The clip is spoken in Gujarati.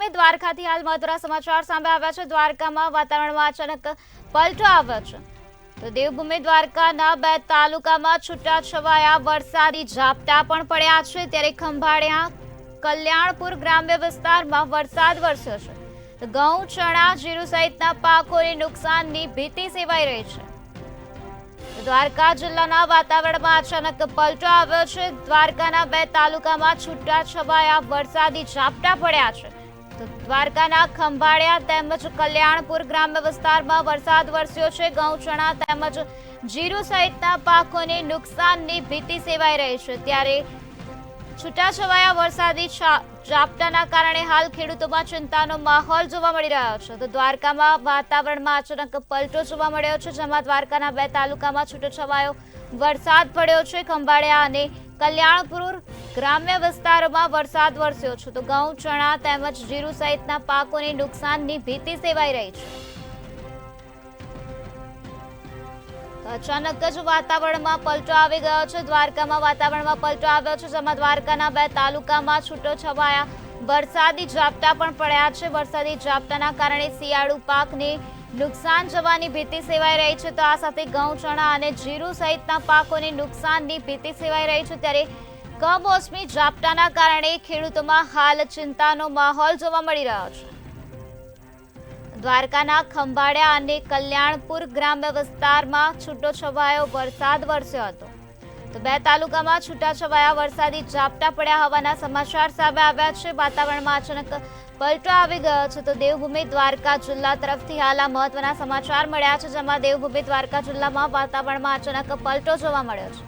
દેવભૂમિ દ્વારકાથી હાલ મહત્વના સમાચાર સામે આવ્યા છે। દ્વારકામાં વાતાવરણમાં અચાનક પલટો આવ્યો છે। તો દેવભૂમિ દ્વારકાના 2 તાલુકામાં છૂટાછવાયા વરસાદી ઝાપટા પણ પડ્યા છે। ત્યારે ખંભાળિયા કલ્યાણપુર ગ્રામ્ય વિસ્તારમાં વરસાદ વરસ્યો છે। તો ઘઉં, ચણા, જીરું સહિતના પાકોને નુકસાનની ભીતિ સેવાઈ રહી છે। દ્વારકા જિલ્લાના વાતાવરણમાં અચાનક પલટો આવ્યો છે। દ્વારકાના 2 તાલુકામાં છૂટાછવાયા વરસાદી ઝાપટા પડ્યા છે। તો દ્વારકાના ખંભાળિયા તેમજ કલ્યાણપુર ગ્રામ્ય વિસ્તારમાં વરસાદ વરસ્યો છે। ઘઉં, ચણા તેમજ જીરું સહિતના પાકોને નુકસાનની ભીતિ સેવાઈ રહી છે। ત્યારે છૂટાછવાયા વરસાદી ઝાપટાના કારણે હાલ ખેડૂતોમાં ચિંતાનો માહોલ જોવા મળી રહ્યો છે। તો દ્વારકામાં વાતાવરણમાં અચાનક પલટો જોવા મળ્યો છે, જેમાં દ્વારકાના 2 તાલુકામાં છૂટાછવાયો વરસાદ પડ્યો છે। ખંભાળિયા અને કલ્યાણપુર ગ્રામ્ય વિસ્તારોમાં વરસાદ વરસ્યો છે। તો ઘઉં, ચણા તેમજ જીરું સહિતના પાકોને નુકસાનની ભીતિ સેવાઈ રહી છે। અચાનક જ વાતાવરણમાં પલટો આવી ગયો છે। દ્વારકામાં વાતાવરણમાં પલટો આવ્યો છે, જેમાં દ્વારકાના 2 તાલુકામાં છૂટોછવાયા વરસાદી ઝાપટા પણ પડ્યા છે। વરસાદી ઝાપટાના કારણે શિયાળુ પાકને નુકસાન જવાની ભીતિ સેવાઈ રહી છે। તો આ સાથે ઘઉં, ચણા અને જીરું સહિતના પાકોને નુકસાનની ભીતિ સેવાઈ રહી છે। ત્યારે કમોસમી ઝાપટાના કારણે ખેડૂતોમાં હાલ ચિંતાનો માહોલ જોવા મળી રહ્યો છે। દ્વારકાના ખંભાળિયા અને કલ્યાણપુર ગ્રામ્ય વિસ્તારમાં છૂટોછવાયો વરસાદ વરસ્યો હતો। તો 2 તાલુકામાં છૂટાછવાયા વરસાદી ઝાપટા પડ્યા હોવાના સમાચાર સામે આવ્યા છે। વાતાવરણમાં અચાનક પલટો આવી ગયો છે। તો દેવભૂમિ દ્વારકા જિલ્લા તરફથી હાલ આ મહત્વના સમાચાર મળ્યા છે, જેમાં દેવભૂમિ દ્વારકા જિલ્લામાં વાતાવરણમાં અચાનક પલટો જોવા મળ્યો છે।